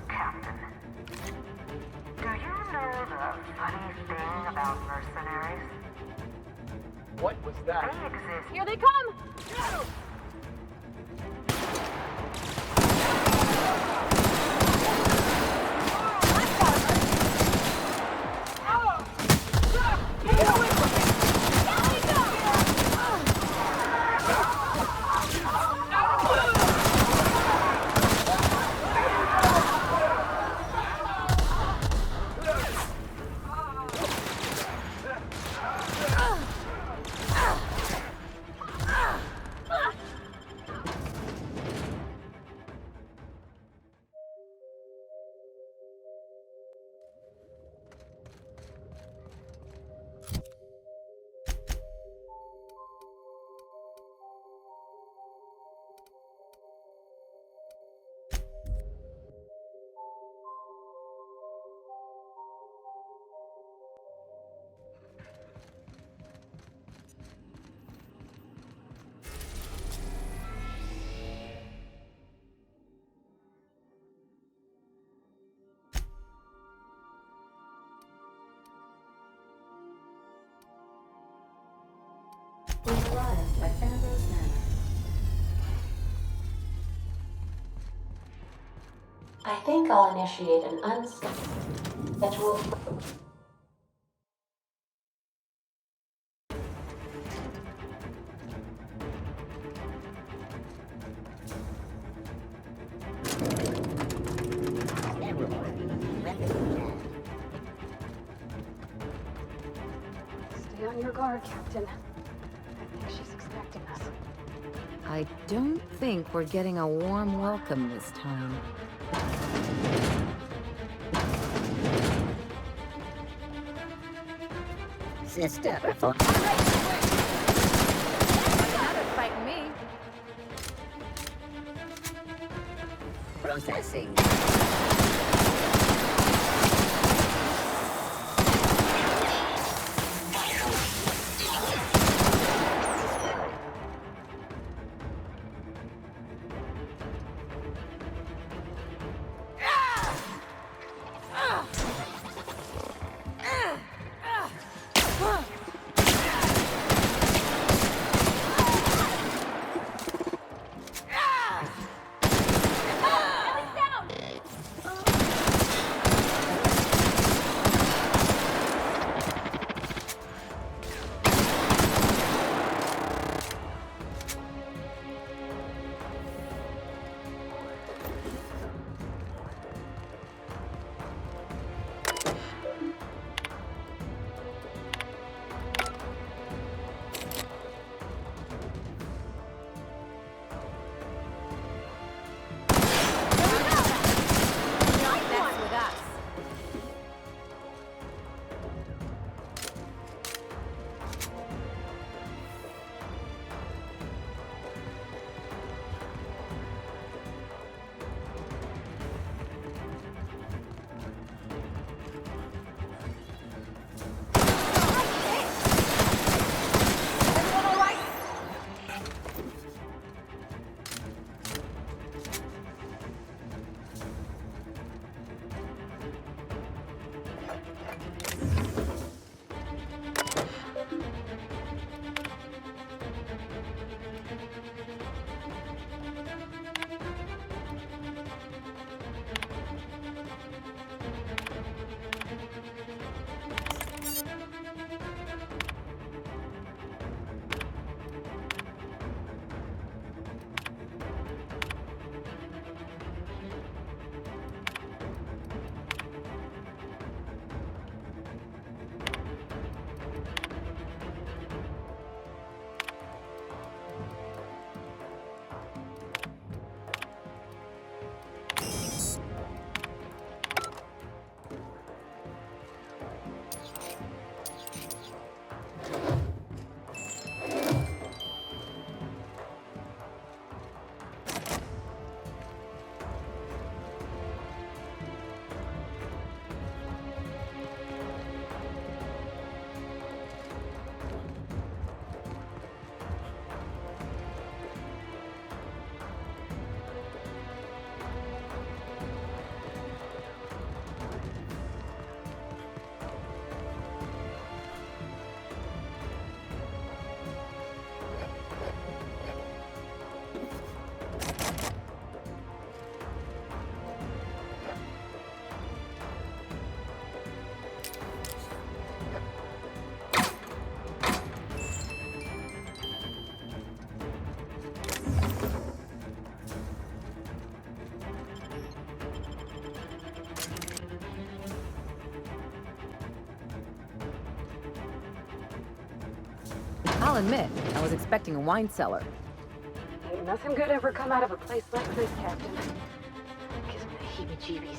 Captain. Do you know the funny thing about mercenaries? What was that? They exist. Here they come! We've arrived at Ambrose Manor. I think I'll initiate an unscheduled. Stay on your guard, Captain. I think she's expecting us. I don't think we're getting a warm welcome this time. Sister, Not fighting me. processing. I'll admit, I was expecting a wine cellar. Ain't nothing good ever come out of a place like this, Captain. Gives me the heebie-jeebies.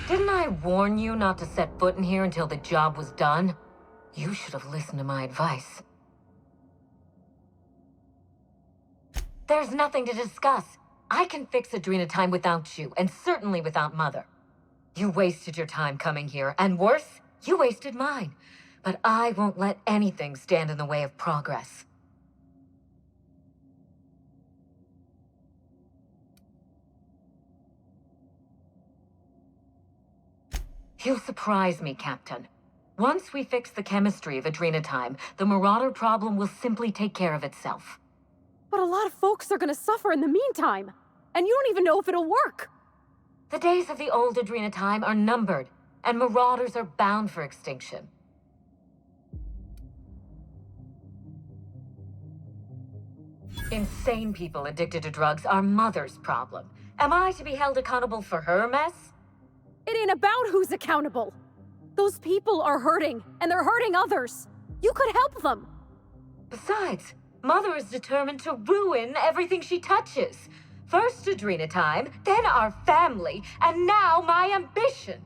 Didn't I warn you not to set foot in here until the job was done? You should have listened to my advice. There's nothing to discuss. I can fix Adrenatime without you, and certainly without Mother. You wasted your time coming here, and worse, you wasted mine. But I won't let anything stand in the way of progress. You surprise me, Captain. Once we fix the chemistry of Adrenatime, the Marauder problem will simply take care of itself. But a lot of folks are gonna suffer in the meantime. And you don't even know if it'll work. The days of the old Adrenatime are numbered, and Marauders are bound for extinction. Insane people addicted to drugs are Mother's problem. Am I to be held accountable for her mess? It ain't about who's accountable. Those people are hurting, and they're hurting others. You could help them. Besides, Mother is determined to ruin everything she touches. First Adrena time, then our family, and now my ambition.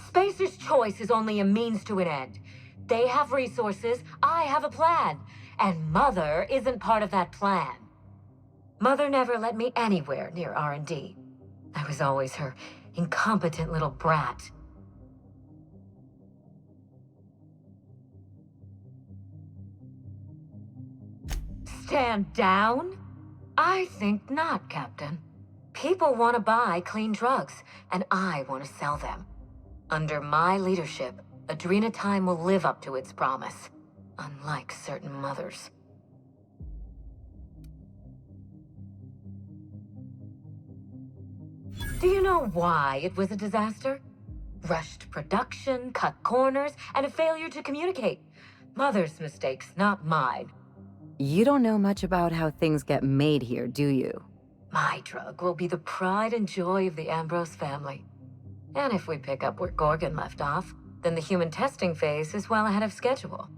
Spacer's choice is only a means to an end. They have resources, I have a plan, and Mother isn't part of that plan. Mother never let me anywhere near R&D. I was always her incompetent little brat. Stand down? I think not, Captain. People want to buy clean drugs, and I want to sell them. Under my leadership, Adrena Time will live up to its promise, unlike certain mothers. Do you know why it was a disaster? Rushed production, cut corners, and a failure to communicate. Mother's mistakes, not mine. You don't know much about how things get made here, do you? My drug will be the pride and joy of the Ambrose family. And if we pick up where Gorgon left off, then the human testing phase is well ahead of schedule.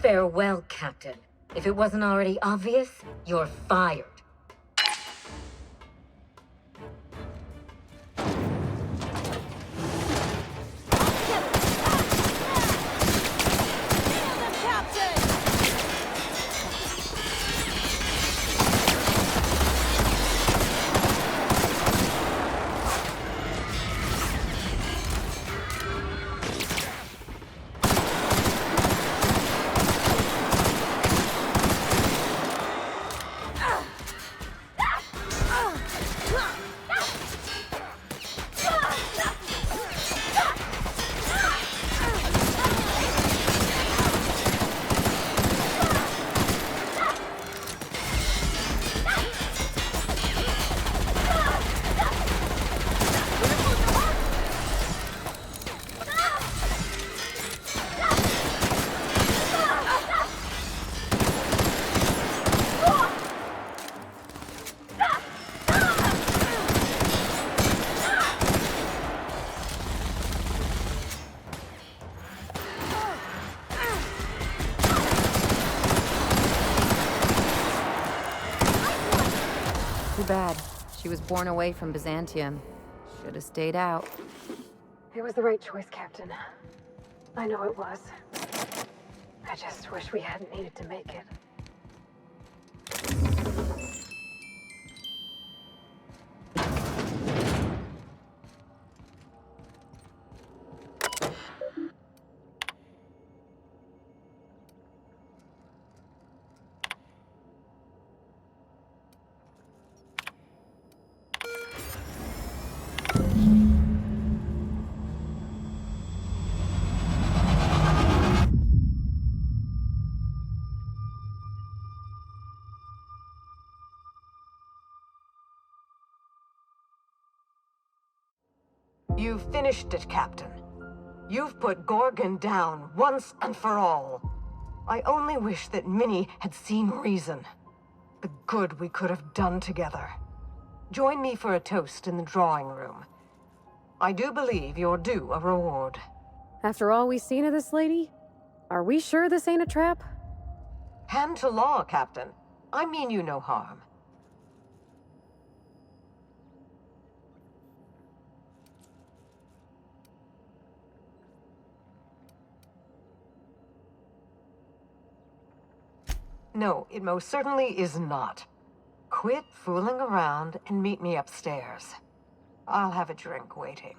Farewell, Captain. If it wasn't already obvious, you're fired. Too bad. She was born away from Byzantium. Should have stayed out. It was the right choice, Captain. I know it was. I just wish we hadn't needed to make it. You've finished it, Captain. You've put Gorgon down once and for all. I only wish that Minnie had seen reason. The good we could have done together. Join me for a toast in the drawing room. I do believe you're due a reward. After all we've seen of this lady, are we sure this ain't a trap? Hand to law, Captain. I mean you no harm. No, it most certainly is not. Quit fooling around and meet me upstairs. I'll have a drink waiting.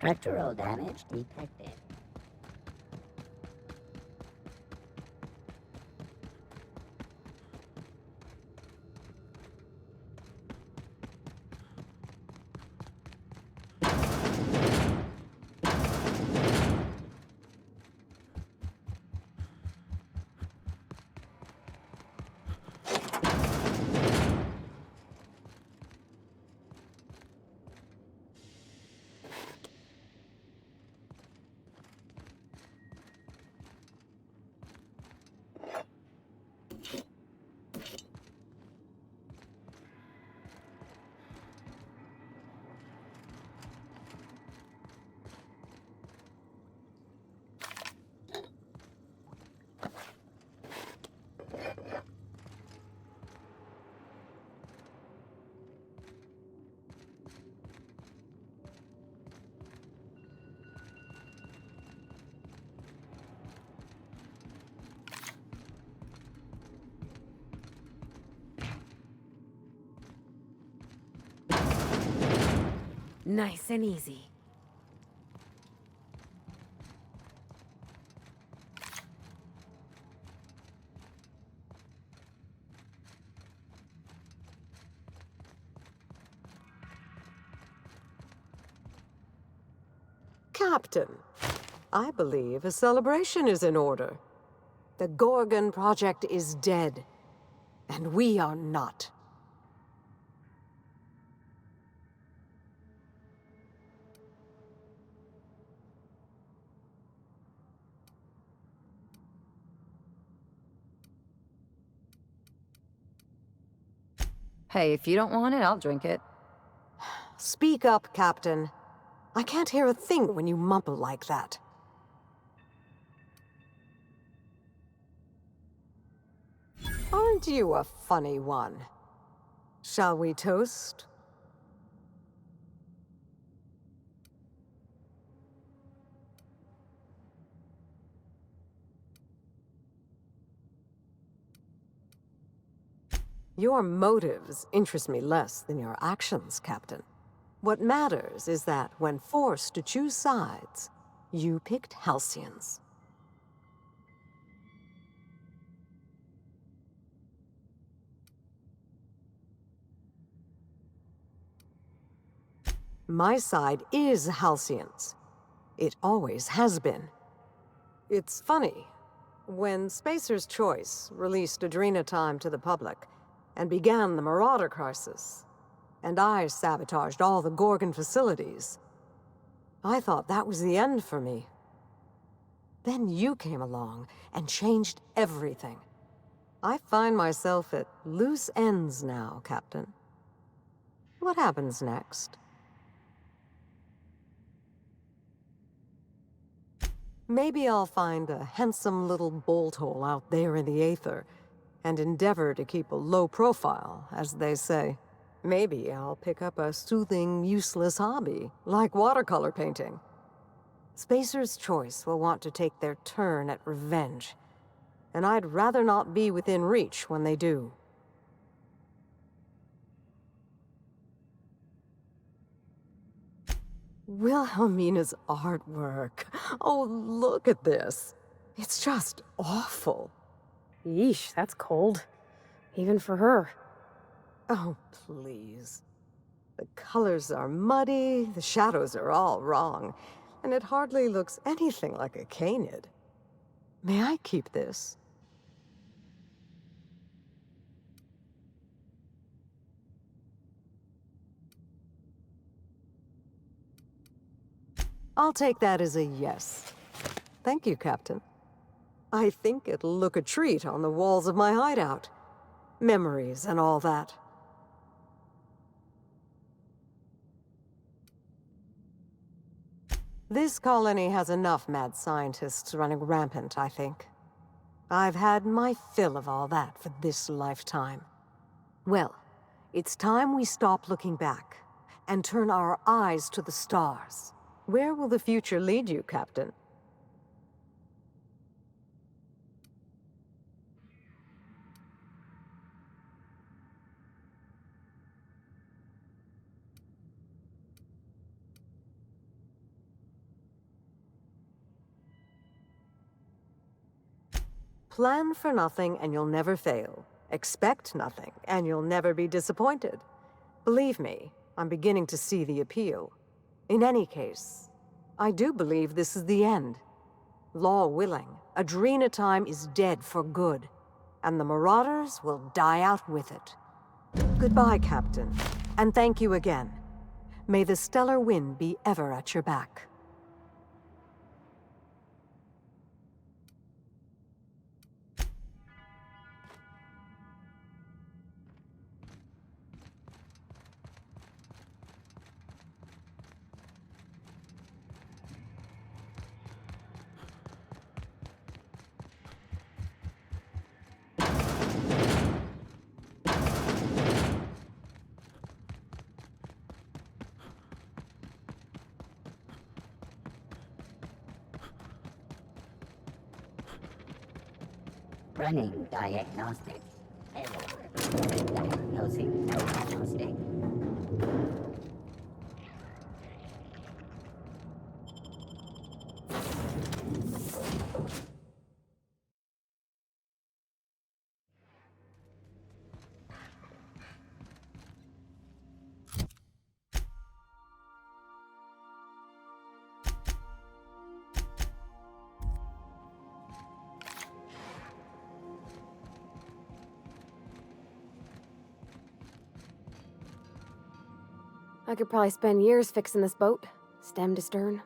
Structural damage detected. Nice and easy. Captain, I believe a celebration is in order. The Gorgon project is dead, and we are not. Hey, if you don't want it, I'll drink it. Speak up, Captain. I can't hear a thing when you mumble like that. Aren't you a funny one? Shall we toast? Your motives interest me less than your actions, Captain. What matters is that when forced to choose sides, you picked Halcyons. My side is Halcyons. It always has been. It's funny. When Spacer's Choice released Adrena Time to the public and began the Marauder crisis, and I sabotaged all the Gorgon facilities, I thought that was the end for me. Then you came along and changed everything. I find myself at loose ends now, Captain. What happens next? Maybe I'll find a handsome little bolt hole out there in the aether and endeavor to keep a low profile, as they say. Maybe I'll pick up a soothing, useless hobby, like watercolor painting. Spacer's Choice will want to take their turn at revenge, and I'd rather not be within reach when they do. Wilhelmina's artwork. Oh, look at this. It's just awful. Yeesh, that's cold. Even for her. Oh, please. The colors are muddy, the shadows are all wrong, and it hardly looks anything like a canid. May I keep this? I'll take that as a yes. Thank you, Captain. I think it'll look a treat on the walls of my hideout. Memories and all that. This colony has enough mad scientists running rampant, I think. I've had my fill of all that for this lifetime. Well, it's time we stop looking back and turn our eyes to the stars. Where will the future lead you, Captain? Plan for nothing and you'll never fail. Expect nothing and you'll never be disappointed. Believe me, I'm beginning to see the appeal. In any case, I do believe this is the end. Law willing, Adrena time is dead for good, and the Marauders will die out with it. Goodbye, Captain, and thank you again. May the stellar wind be ever at your back. Running diagnostic. Error. Diagnosing diagnostic. I could probably spend years fixing this boat, stem to stern.